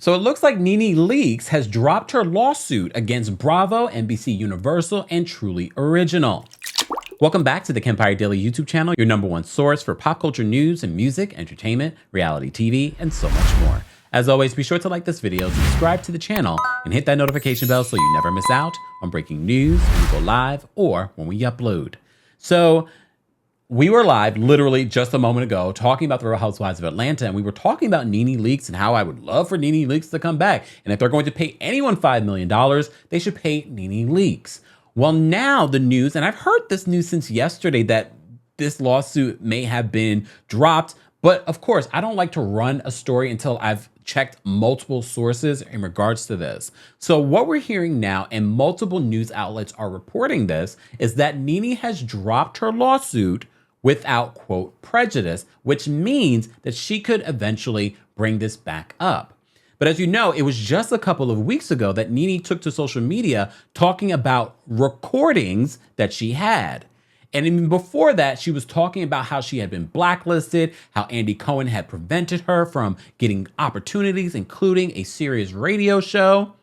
So it looks like NeNe Leakes has dropped her lawsuit against Bravo, NBC Universal, and Truly Original. Welcome back to the Kempire Daily YouTube channel, your #1 source for pop culture news and music, entertainment, reality TV, and so much more. As always, be sure to like this video, subscribe to the channel, and hit that notification bell so you never miss out on breaking news when we go live or when we upload. So we were live literally just a moment ago talking about the Real Housewives of Atlanta, and we were talking about NeNe Leakes and how I would love for NeNe Leakes to come back. And if they're going to pay anyone $5 million, they should pay NeNe Leakes. Well, now the news, and I've heard this news since yesterday, that this lawsuit may have been dropped. But of course, I don't like to run a story until I've checked multiple sources in regards to this. So what we're hearing now, and multiple news outlets are reporting this, is that NeNe has dropped her lawsuit without, quote, prejudice, which means that she could eventually bring this back up. But as you know, it was just a couple of weeks ago that NeNe took to social media talking about recordings that she had. And even before that, she was talking about how she had been blacklisted, how Andy Cohen had prevented her from getting opportunities, including a serious radio show.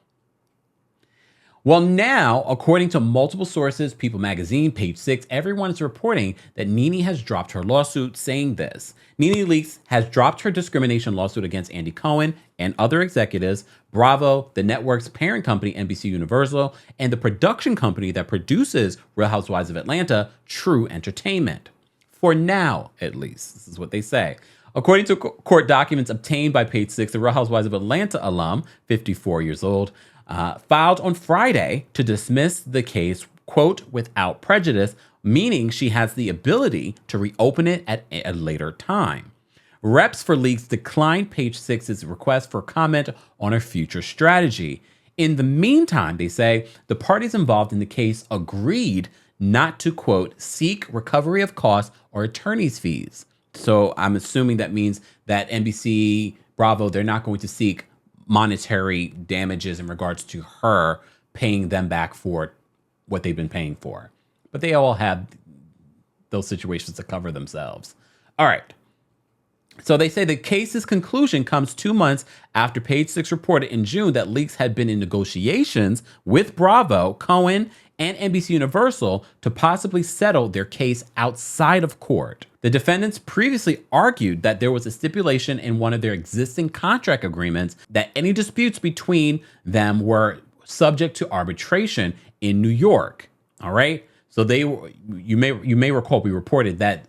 Well, now, according to multiple sources, People Magazine, Page 6, everyone is reporting that NeNe has dropped her lawsuit saying this. NeNe Leakes has dropped her discrimination lawsuit against Andy Cohen and other executives, Bravo, the network's parent company, NBC Universal, and the production company that produces Real Housewives of Atlanta, True Entertainment. For now, at least. This is what they say. According to court documents obtained by Page 6, the Real Housewives of Atlanta alum, 54 years old, filed on Friday to dismiss the case, quote, without prejudice, meaning she has the ability to reopen it at a later time. Reps for Leakes declined Page 6's request for comment on her future strategy. In the meantime, they say, the parties involved in the case agreed not to, quote, seek recovery of costs or attorney's fees. So I'm assuming that means that NBC, Bravo, they're not going to seek monetary damages in regards to her paying them back for what they've been paying for. But they all have those situations to cover themselves. All right. So they say the case's conclusion comes 2 months after Page 6 reported in June that Leakes had been in negotiations with Bravo, Cohen, and NBC Universal to possibly settle their case outside of court. The defendants previously argued that there was a stipulation in one of their existing contract agreements that any disputes between them were subject to arbitration in New York. All right. So you may recall we reported that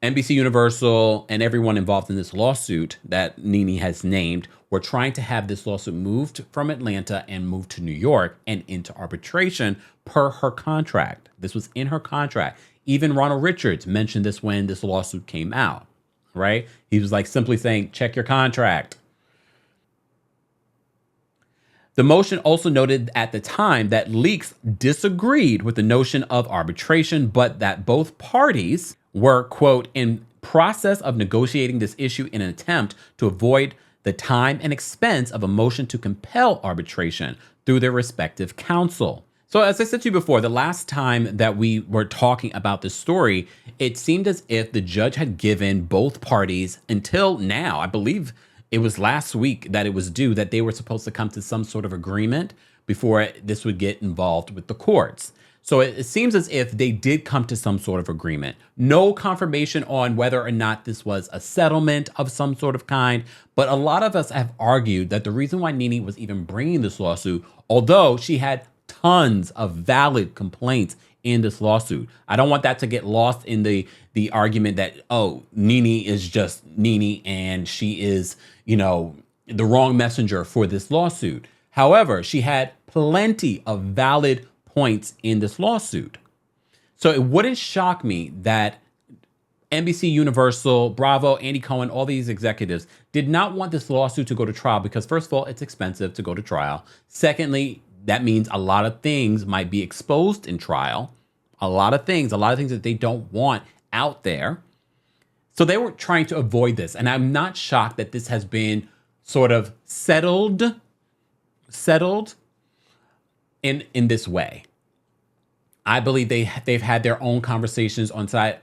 NBC Universal and everyone involved in this lawsuit that NeNe has named were trying to have this lawsuit moved from Atlanta and moved to New York and into arbitration per her contract. This was in her contract. Even Ronald Richards mentioned this when this lawsuit came out, right? He was like simply saying, check your contract. The motion also noted at the time that Leakes disagreed with the notion of arbitration, but that both parties were, quote, in process of negotiating this issue in an attempt to avoid the time and expense of a motion to compel arbitration through their respective counsel. So as I said to you before, the last time that we were talking about this story, it seemed as if the judge had given both parties until now, I believe it was last week that it was due, that they were supposed to come to some sort of agreement before this would get involved with the courts. So it seems as if they did come to some sort of agreement. No confirmation on whether or not this was a settlement of some sort of kind. But a lot of us have argued that the reason why NeNe was even bringing this lawsuit, although she had tons of valid complaints in this lawsuit, I don't want that to get lost in the argument that, oh, NeNe is just NeNe and she is, the wrong messenger for this lawsuit. However, she had plenty of valid points in this lawsuit. So it wouldn't shock me that NBC Universal, Bravo, Andy Cohen, all these executives did not want this lawsuit to go to trial because, first of all, it's expensive to go to trial. Secondly, that means a lot of things might be exposed in trial. A lot of things that they don't want out there. So they were trying to avoid this. And I'm not shocked that this has been sort of settled in this way. I believe they've had their own conversations on site.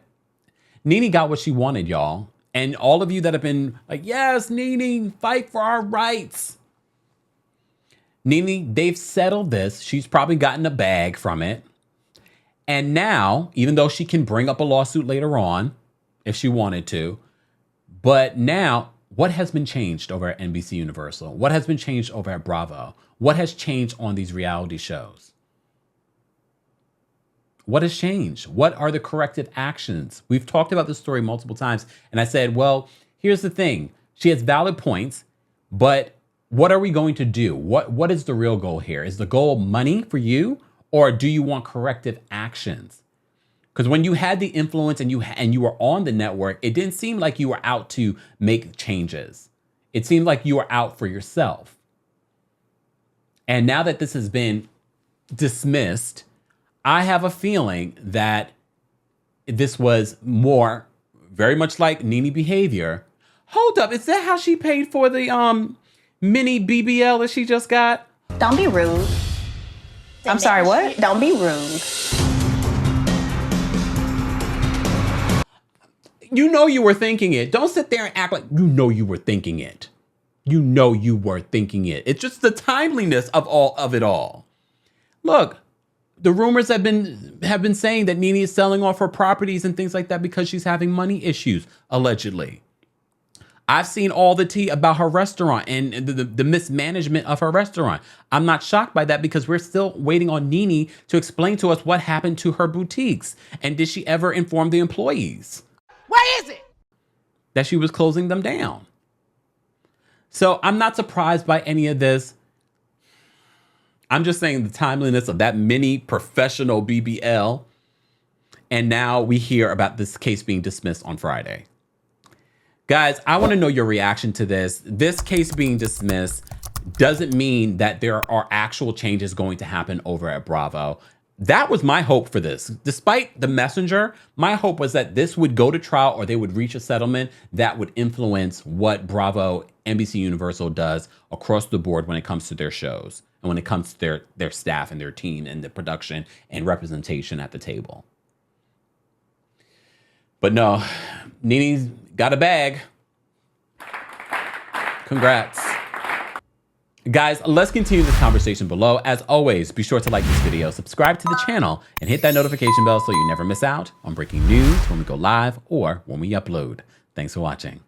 NeNe got what she wanted, y'all. And all of you that have been like, yes, NeNe, fight for our rights. NeNe, they've settled this. She's probably gotten a bag from it. And now, even though she can bring up a lawsuit later on, if she wanted to, but now, what has been changed over at NBC Universal? What has been changed over at Bravo? What has changed on these reality shows? What has changed? What are the corrective actions? We've talked about this story multiple times, and I said, well, here's the thing. She has valid points, but what are we going to do? What is the real goal here? Is the goal money for you, or do you want corrective actions? Because when you had the influence and you were on the network, it didn't seem like you were out to make changes. It seemed like you were out for yourself. And now that this has been dismissed, I have a feeling that this was more, very much like NeNe behavior. Hold up, is that how she paid for the mini BBL that she just got? Don't be rude. I'm sorry, what? Don't be rude. You know you were thinking it. Don't sit there and act like you know you were thinking it. You know you were thinking it. It's just the timeliness of it all. Look, the rumors have been saying that NeNe is selling off her properties and things like that because she's having money issues, allegedly. I've seen all the tea about her restaurant and the mismanagement of her restaurant. I'm not shocked by that because we're still waiting on NeNe to explain to us what happened to her boutiques. And did she ever inform the employees? Where is it? That she was closing them down. So I'm not surprised by any of this. I'm just saying the timeliness of that mini professional BBL. And now we hear about this case being dismissed on Friday. Guys, I want to know your reaction to this. This case being dismissed doesn't mean that there are actual changes going to happen over at Bravo. That was my hope for this. Despite the messenger, my hope was that this would go to trial or they would reach a settlement that would influence what Bravo, NBC Universal does across the board when it comes to their shows and when it comes to their staff and their team and the production and representation at the table. But no, NeNe's got a bag. Congrats. Guys, let's continue this conversation below. As always, be sure to like this video, subscribe to the channel, and hit that notification bell so you never miss out on breaking news when we go live or when we upload. Thanks for watching.